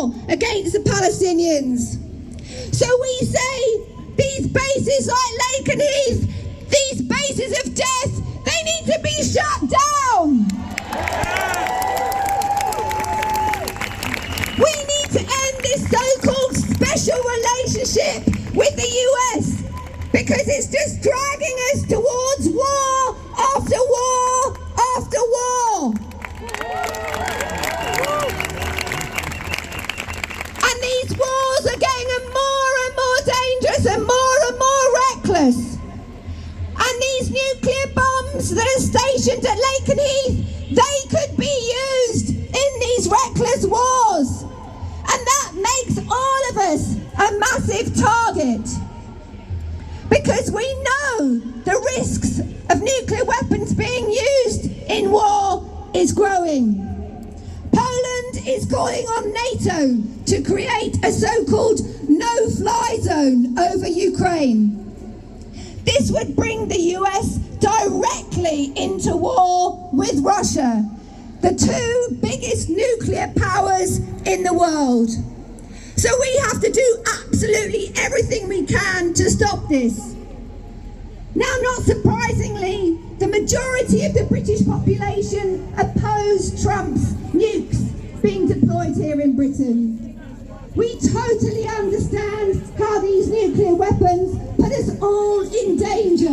war against the Palestinians. So we say these bases like Lakenheath, these bases of death, they need to be shut down. We need to end this so-called special relationship with the US because it's just dragging us towards war after war after war. And these wars are getting more and more dangerous and more reckless. And these nuclear bombs that are stationed at Lakenheath, they could be used in these reckless wars. And that makes all of us a massive target. Because we know the risks of nuclear weapons being used in war is growing. Poland is calling on NATO to create a so-called no-fly zone over Ukraine. This would bring the US directly into war with Russia, the two biggest nuclear powers in the world. So we have to do absolutely everything we can to stop this. Now, not surprisingly, the majority of the British population oppose Trump's nukes being deployed here in Britain. We totally understand how these nuclear weapons put us all in danger.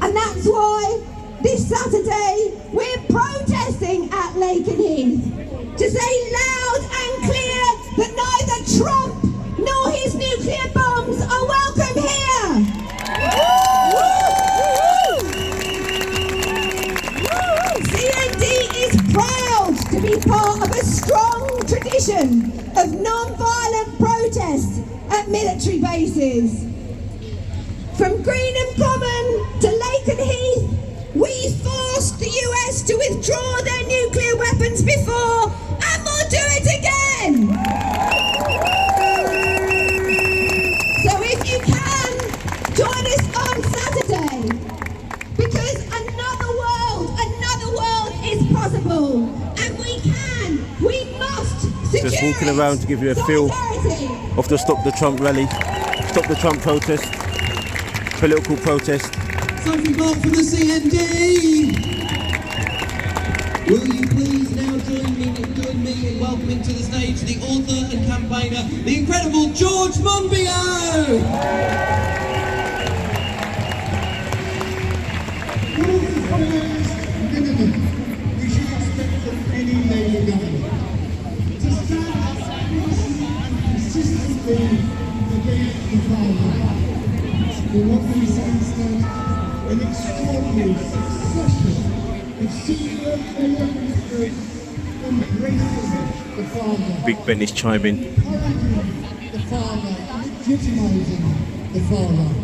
And that's why this Saturday we're protesting at Lakenheath to say loud and clear that neither Trump nor his nuclear bombs are welcome here. CND is proud to be part of a strong tradition of non-violent protest at military bases. From Greenham Common to Lakenheath, we forced the US to withdraw their nuclear weapons before, and we'll do it again. So if you can, join us on Saturday, because another world is possible, and we must secure just walking around to give you a feel of the Stop the Trump rally, Stop the Trump protest, political protest. Something more for the CND! Will you please now join me in welcoming to the stage the author and campaigner, the incredible George Monbiot! We should expect from any Labour government to stand up peacefully and consistently against the far right. But what we see instead, an extraordinary succession of senior Labour ministers embracing the far right. Big Ben is chiming. Encouraging the far right, legitimising the far right.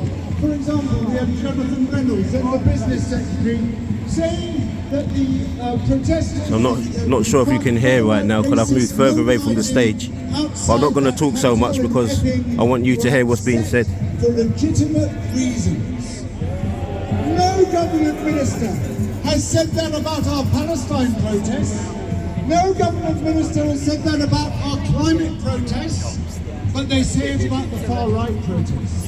For example, we have Jonathan Reynolds, then the business secretary, saying that the protesters... I'm not sure if you can hear right now because I've moved further away from the stage. But I'm not going to talk so much because I want you to hear what's being said. For legitimate reasons. No government minister has said that about our Palestine protests. No government minister has said that about our climate protests. But they say it about the far right protests.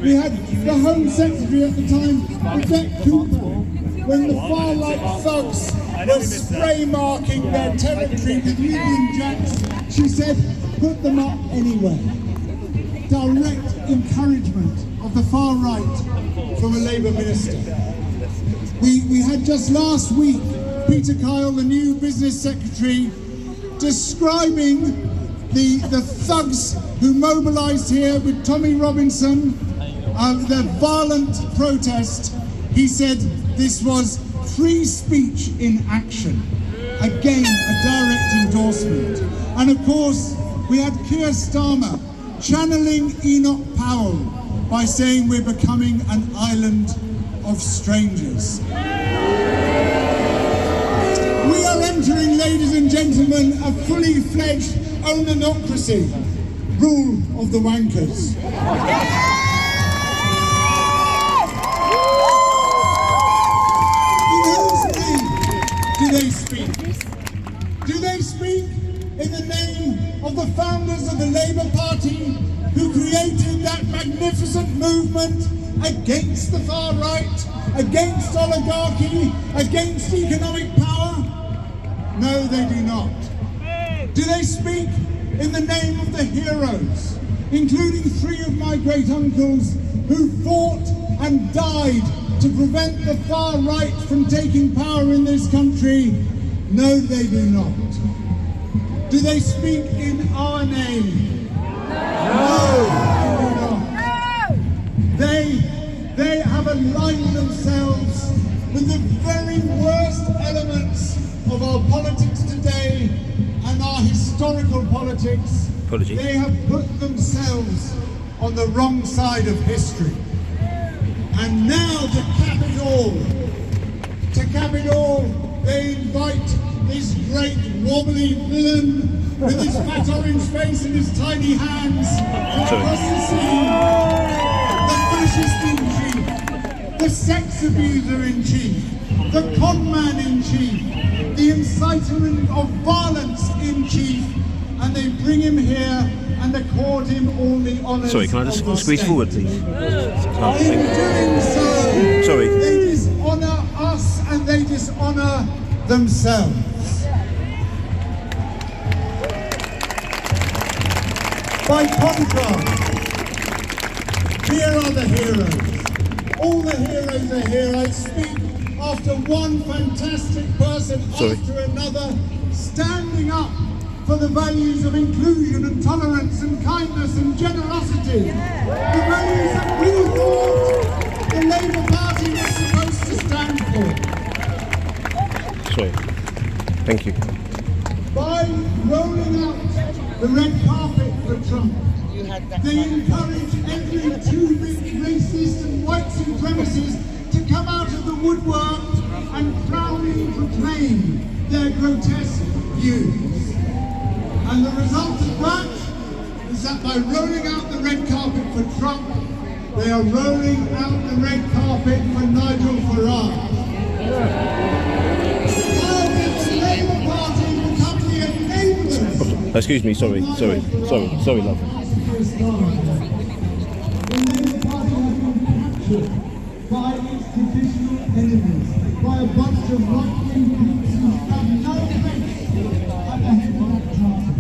We had the Home Secretary at the time, Yvette Cooper, when the far right thugs were spray marking their territory with Union Jacks. She said, put them up anyway. Direct encouragement of the far right from a Labour minister. We had just last week Peter Kyle, the new business secretary, describing the thugs who mobilised here with Tommy Robinson, their violent protest. He said this was free speech in action. Again, a direct endorsement. And of course, we had Keir Starmer channeling Enoch Powell by saying we're becoming an island of strangers. We are entering, ladies and gentlemen, a fully fledged ownernocracy, rule of the wankers. In whose name do they speak? Do they speak in the name of the founders of the Labour Party who created that magnificent movement against the far right, against oligarchy, against economic power? No, they do not. Do they speak in the name of the heroes, including 3 of my great uncles who fought and died to prevent the far right from taking power in this country? No, they do not. Do they speak in our name? No, they do not. They have aligned themselves with the very worst elements of our politics today and our historical politics. Apology. They have put themselves on the wrong side of history. And now to cap it all, they invite this great wobbly villain with his fat orange face and his tiny hands from across the sea, the fascist in chief, the sex abuser in chief, the con man in chief, the inciter of violence in chief, and they bring him here and accord him all the honours. Sorry, can I just squeeze forward, please? In doing so, Sorry. they dishonour us and they dishonour themselves. By contrast, here are the heroes. All the heroes are here. I speak after one fantastic person after another, standing up for the values of inclusion and tolerance and kindness and generosity. The values that we thought the Labour Party was supposed to stand for. Sorry. Thank you. By rolling out the red carpet for Trump, they encourage every 2-bit racist and white supremacists to come out of the woodwork and proudly proclaim their grotesque views. And the result of that is that by rolling out the red carpet for Trump, they are rolling out the red carpet for Nigel Farage. How did the Labour Party become the enablers? Excuse me, sorry, love. The Labour Party has been captured by its traditional enemies, by a bunch of right-wing groups who have no place at the head of that party.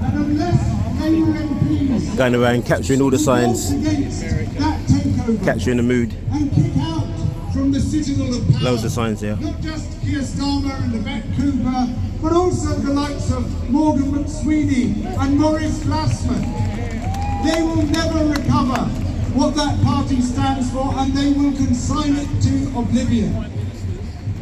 And unless Labour MPs Going around capturing all the signs, against that takeover capturing the mood. and kick out from the citadel of power, Loads of signs there. not just Keir Starmer and Yvette Cooper, but also the likes of Morgan McSweeney and Maurice Glassman. They will never recover what that party stands for, and they will consign it to oblivion.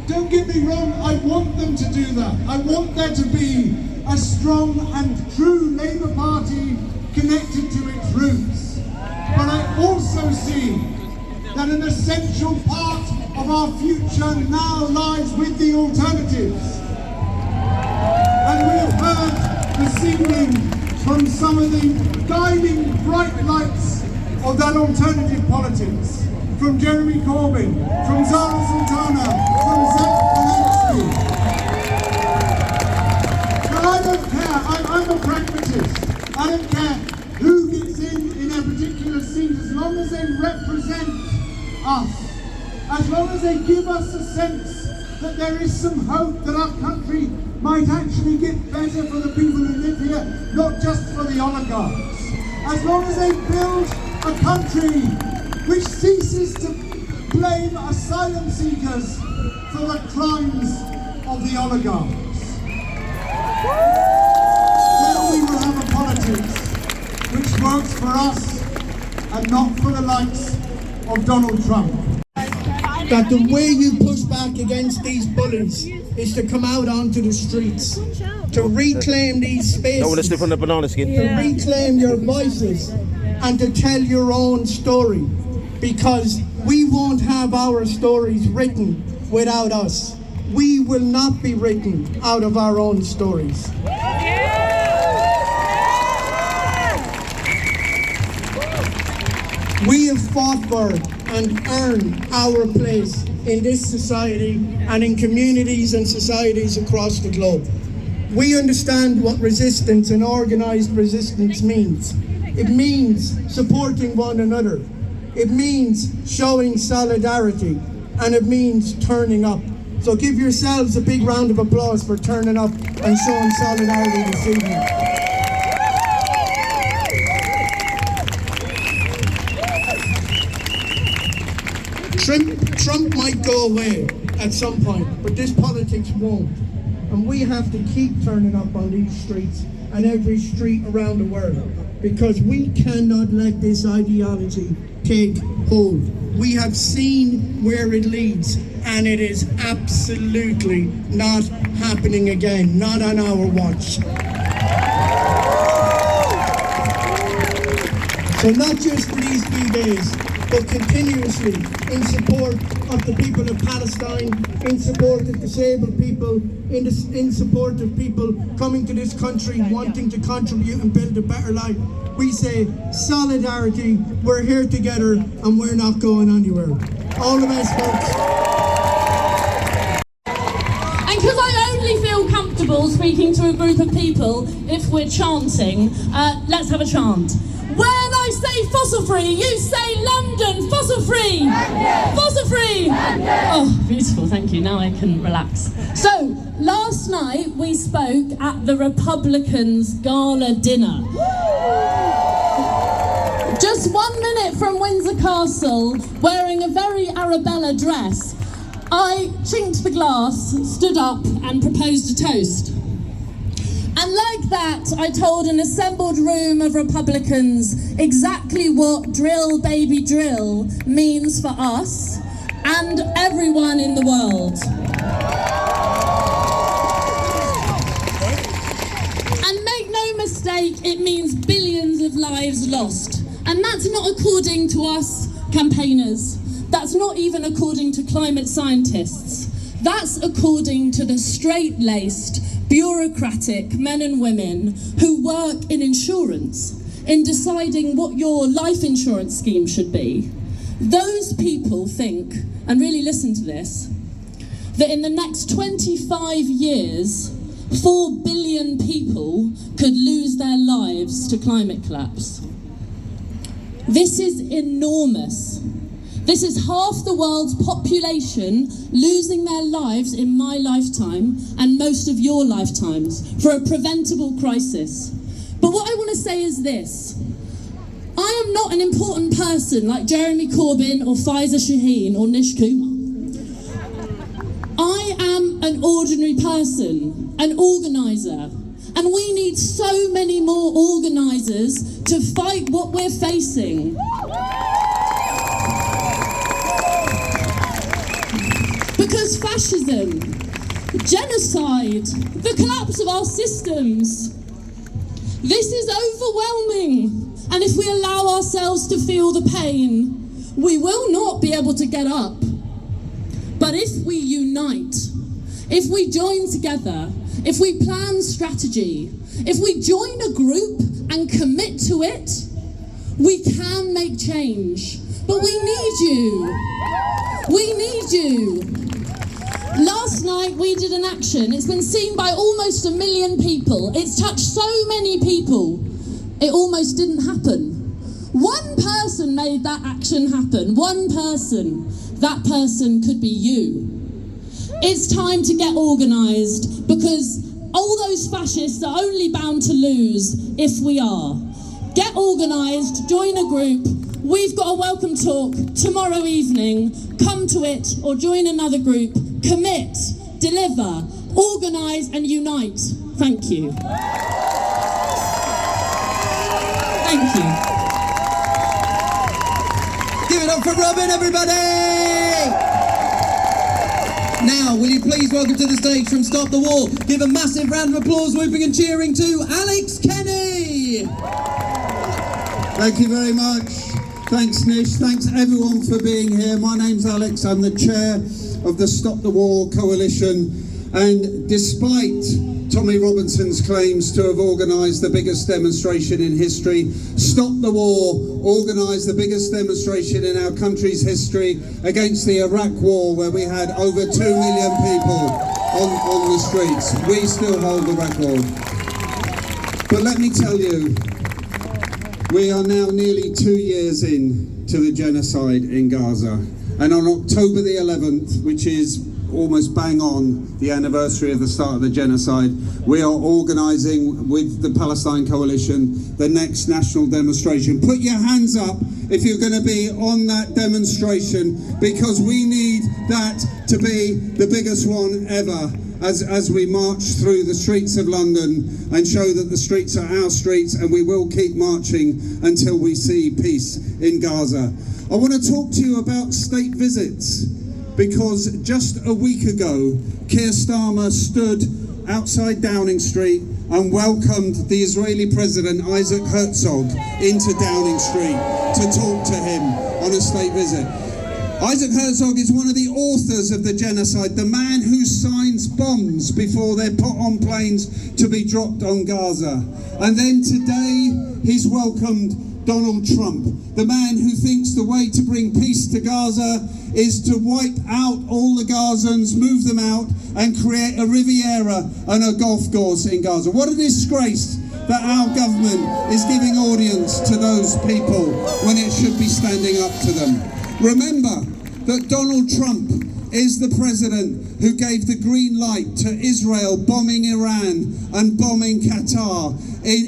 Don't get me wrong, I want them to do that. I want there to be a strong and true Labour Party connected to its roots. But I also see that an essential part of our future now lies with the alternatives. And we have heard this evening from some of the guiding bright lights of that alternative politics, from Jeremy Corbyn, from Zara Sultana, from Zach Walensky. Now I don't care, I'm a pragmatist. I don't care who gets in a particular seat, as long as they represent us, as long as they give us a sense that there is some hope that our country might actually get better for the people who live here, not just for the oligarchs. As long as they build a country which ceases to blame asylum seekers for the crimes of the oligarchs. Then we will have a politics which works for us and not for the likes of Donald Trump. That the way you push back against these bullies is to come out onto the streets, to reclaim these spaces, Don't want to slip on the banana skin. to reclaim your voices, and to tell your own story, because we won't have our stories written without us. We will not be written out of our own stories. We have fought for and earned our place in this society and in communities and societies across the globe. We understand what resistance and organised resistance means. It means supporting one another. It means showing solidarity. And it means turning up. So give yourselves a big round of applause for turning up and showing solidarity this evening. Trump might go away at some point, but this politics won't. And we have to keep turning up on these streets and every street around the world, because we cannot let this ideology take hold. We have seen where it leads, and it is absolutely not happening again, not on our watch. So not just for these few days, but continuously in support of the people of Palestine, in support of disabled people, in support of people coming to this country wanting to contribute and build a better life. We say solidarity, we're here together and we're not going anywhere. All the best, folks. And because I only feel comfortable speaking to a group of people if we're chanting, let's have a chant. When I say fossil free, you say London, fossil free! London. Fossil free! London. Oh, beautiful, thank you, now I can relax. So, last night we spoke at the Republicans' gala dinner. Just 1 minute from Windsor Castle, wearing a very Arabella dress, I chinked the glass, stood up and proposed a toast. And like that, I told an assembled room of Republicans exactly what drill baby drill means for us and everyone in the world. And make no mistake, it means billions of lives lost. And that's not according to us campaigners. That's not even according to climate scientists. That's according to the straight-laced, bureaucratic men and women who work in insurance, in deciding what your life insurance scheme should be. Those people think, and really listen to this, that in the next 25 years, 4 billion people could lose their lives to climate collapse. This is enormous. This is half the world's population losing their lives in my lifetime and most of your lifetimes for a preventable crisis. But what I want to say is this. I am not an important person like Jeremy Corbyn or Faiza Shaheen or Nish Kumar. I am an ordinary person, an organiser, and we need so many more organisers to fight what we're facing. Because fascism, genocide, the collapse of our systems, this is overwhelming. And if we allow ourselves to feel the pain, we will not be able to get up. But if we unite, if we join together, if we plan strategy, if we join a group and commit to it, we can make change. But we need you. We need you. Last night we did an action. It's been seen by almost 1 million people. It's touched so many people. It almost didn't happen. One person made that action happen. One person. That person could be you. It's time to get organised, because all those fascists are only bound to lose if we are. Get organised, join a group. We've got a welcome talk tomorrow evening. Come to it or join another group. Commit, deliver, organise and unite. Thank you. Thank you. Give it up for Robin, everybody! Now, will you please welcome to the stage from Stop the War, give a massive round of applause, whooping and cheering to Alex Kenny! Thank you very much. Thanks, Nish. Thanks, everyone, for being here. My name's Alex. I'm the chair of the Stop the War Coalition. And despite Tommy Robinson's claims to have organised the biggest demonstration in history, Stop the War organised the biggest demonstration in our country's history against the Iraq War, where we had over 2 million people. on the streets. We still hold the record. But let me tell you, we are now nearly 2 years in to the genocide in Gaza. And on October the 11th, which is almost bang on the anniversary of the start of the genocide, we are organising with the Palestine Coalition the next national demonstration. Put your hands up if you're going to be on that demonstration, because we need that to be the biggest one ever as we march through the streets of London and show that the streets are our streets, and we will keep marching until we see peace in Gaza. I want to talk to you about state visits, because just a week ago, Keir Starmer stood outside Downing Street and welcomed the Israeli President Isaac Herzog into Downing Street to talk to him on a state visit. Isaac Herzog is one of the authors of the genocide, the man who signs bombs before they're put on planes to be dropped on Gaza. And then today, he's welcomed Donald Trump, the man who thinks the way to bring peace to Gaza is to wipe out all the Gazans, move them out, and create a Riviera and a golf course in Gaza. What a disgrace that our government is giving audience to those people when it should be standing up to them. Remember that Donald Trump is the president who gave the green light to Israel bombing Iran and bombing Qatar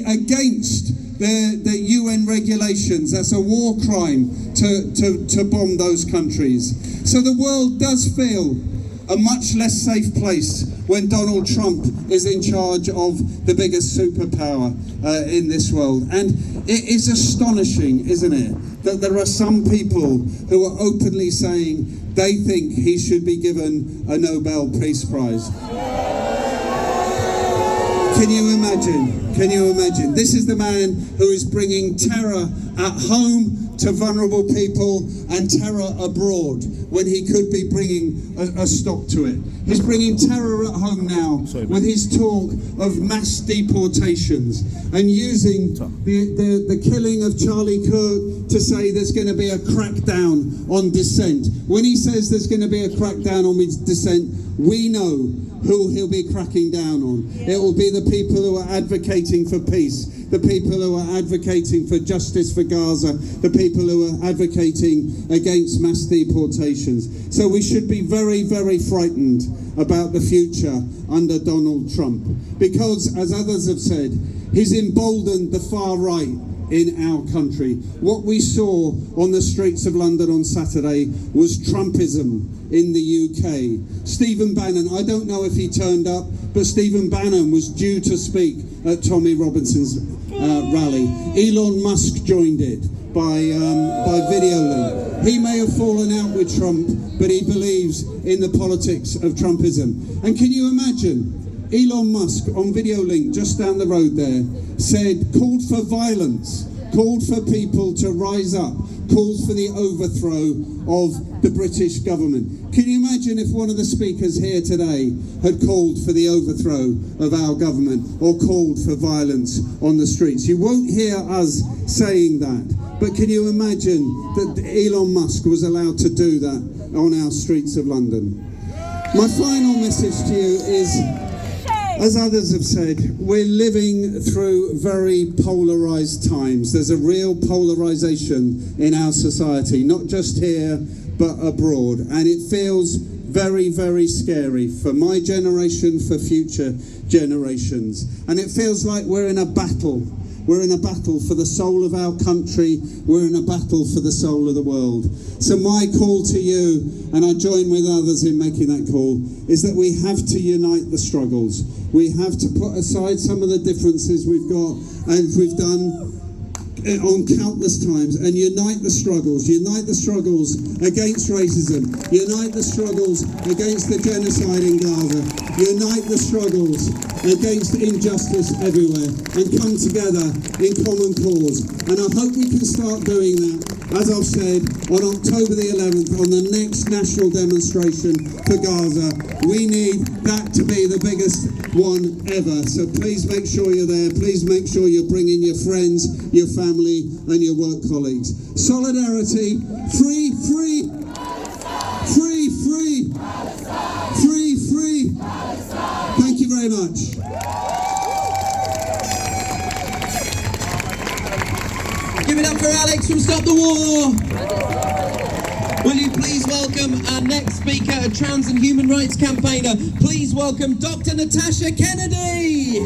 against the UN regulations. That's a war crime to bomb those countries. So the world does feel a much less safe place when Donald Trump is in charge of the biggest superpower in this world. And it is astonishing, isn't it, that there are some people who are openly saying they think he should be given a Nobel Peace Prize. Can you imagine? Can you imagine? This is the man who is bringing terror at home to vulnerable people and terror abroad when he could be bringing a stop to it. He's bringing terror at home now with his talk of mass deportations and using the killing of Charlie Kirk to say there's going to be a crackdown on dissent. When he says there's going to be a crackdown on dissent, we know who he'll be cracking down on. It will be the people who are advocating for peace, the people who are advocating for justice for Gaza, the people who are advocating against mass deportations. So we should be very, very frightened about the future under Donald Trump, because, as others have said, he's emboldened the far right in our country. What we saw on the streets of London on Saturday was Trumpism in the UK. Stephen Bannon, I don't know if he turned up, but Stephen Bannon was due to speak at Tommy Robinson's rally. Elon Musk joined it by video link. He may have fallen out with Trump, but he believes in the politics of Trumpism. And can you imagine? Elon Musk on video link just down the road there called for violence, called for people to rise up, called for the overthrow of the British government. Can you imagine if one of the speakers here today had called for the overthrow of our government or called for violence on the streets? You won't hear us saying that, but can you imagine that Elon Musk was allowed to do that on our streets of London? My final message to you is, as others have said, we're living through very polarised times. There's a real polarisation in our society, not just here, but abroad. And it feels very, very scary for my generation, for future generations. And it feels like we're in a battle. We're in a battle for the soul of our country. We're in a battle for the soul of the world. So my call to you, and I join with others in making that call, is that we have to unite the struggles. We have to put aside some of the differences we've got, and we've done on countless times, and unite the struggles against racism, unite the struggles against the genocide in Gaza, unite the struggles against injustice everywhere, and come together in common cause. And I hope we can start doing that, as I've said, on October the 11th, on the next national demonstration for Gaza. We need that to be the biggest one ever. So please make sure you're there. Please make sure you're bringing your friends, your family, and your work colleagues. Solidarity, free, free, free, free, free, free. Thank you very much. Give it up for Alex from Stop the War. Will you please welcome our next speaker, a trans and human rights campaigner. Please welcome Dr. Natasha Kennedy.